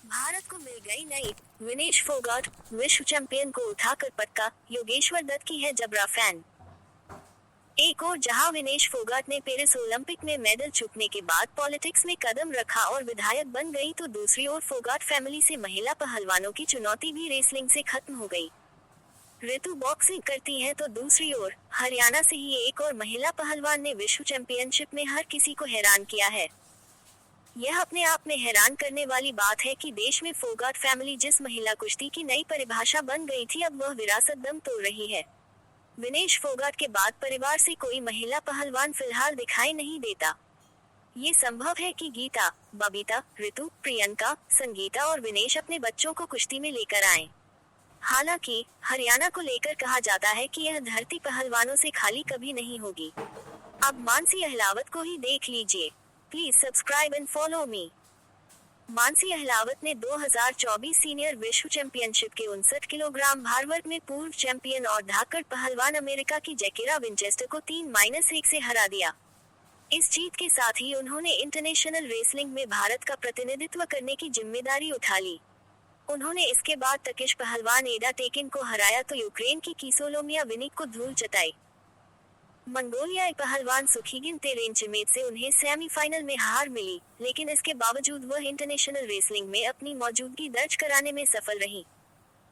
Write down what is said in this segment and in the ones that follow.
भारत को मिल गई नई। विनेश फोगाट विश्व चैंपियन को उठाकर पटका, योगेश्वर दत्त की है जबरा फैन। एक और जहां विनेश फोगाट ने पेरिस ओलंपिक में मेडल चूकने के बाद पॉलिटिक्स में कदम रखा और विधायक बन गई, तो दूसरी ओर फोगाट फैमिली से महिला पहलवानों की चुनौती भी रेसलिंग से खत्म हो गई। ऋतु बॉक्सिंग करती है तो दूसरी ओर हरियाणा से ही एक और महिला पहलवान ने विश्व चैंपियनशिप में हर किसी को हैरान किया है। यह अपने आप में हैरान करने वाली बात है कि देश में फोगाट फैमिली जिस महिला कुश्ती की नई परिभाषा बन गई थी, अब वह विरासत दम तोड़ रही है। विनेश फोगाट के बाद परिवार से कोई महिला पहलवान फिलहाल दिखाई नहीं देता। ये संभव है कि गीता, बबीता, ऋतु, प्रियंका, संगीता और विनेश अपने बच्चों को कुश्ती में लेकर आएं। हालांकि हरियाणा को लेकर कहा जाता है कि यह धरती पहलवानों से खाली कभी नहीं होगी। अब मानसी अहलावत को ही देख लीजिए। Please subscribe and follow me. Mansi Ahlawat ने 2024 सीनियर विश्व चैंपियनशिप के 59 किलोग्राम भार वर्ग में पूर्व चैंपियन और धाकड़ पहलवान अमेरिका की जैकिरा विंचेस्टर को 3-1 से हरा दिया। इस जीत के साथ ही उन्होंने इंटरनेशनल रेसलिंग में भारत का प्रतिनिधित्व करने की जिम्मेदारी उठा ली। उन्होंने इसके बाद टर्किश पहलवान एडा टेकिन को हराया तो यूक्रेन की किसोलोमिया विनिक को धूल चटाई। मंगोलियाई पहलवान सुखीगिन तेरेनचिमेट से उन्हें सेमीफाइनल में हार मिली, लेकिन इसके बावजूद वह इंटरनेशनल रेसलिंग में अपनी मौजूदगी दर्ज कराने में सफल रही।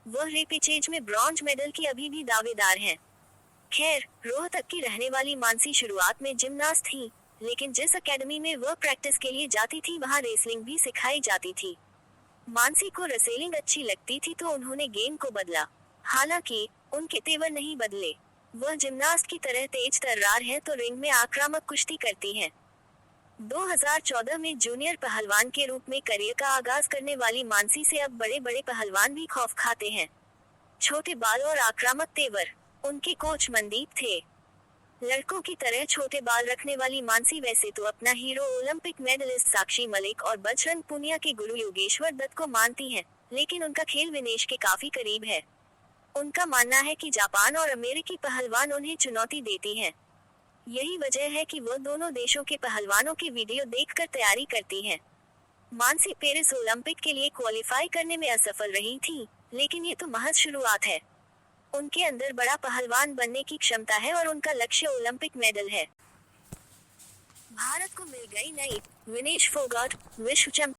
वह रेपेचेज में ब्रॉन्ज मेडल की अभी भी दावेदार हैं। खैर, रोहतक की रहने वाली मानसी शुरुआत में जिमनास्ट थी, लेकिन जिस अकेडमी में वह प्रैक्टिस के लिए जाती थी वहां रेसलिंग भी सिखाई जाती थी। मानसी को रेसलिंग अच्छी लगती थी तो उन्होंने गेम को बदला। हालांकि उनके तेवर नहीं बदले। वह जिमनास्ट की तरह तेज तर्रार है तो रिंग में आक्रामक कुश्ती करती हैं। 2014 में जूनियर पहलवान के रूप में करियर का आगाज करने वाली मानसी से अब बड़े बड़े पहलवान भी खौफ खाते हैं। छोटे बाल और आक्रामक तेवर। उनके कोच मनदीप थे। लड़कों की तरह छोटे बाल रखने वाली मानसी वैसे तो अपना hero Olympic medallist Sakshi Malik और बजरंग पुनिया के गुरु योगेश्वर दत्त को मानती हैं, लेकिन उनका खेल विनेश के काफी करीब है। उनका मानना है कि जापान और अमेरिकी पहलवान उन्हें चुनौती देती हैं। यही वजह है कि वह दोनों देशों के पहलवानों की वीडियो देखकर तैयारी करती हैं। मानसी पेरिस ओलंपिक के लिए क्वालिफाई करने में असफल रही थी, लेकिन ये तो महज शुरुआत है। उनके अंदर बड़ा पहलवान बनने की क्षमता है और उनका लक्ष्य ओलंपिक मेडल है। भारत को मिल गई नई। विनेश फोगाट विश्व चैंपियन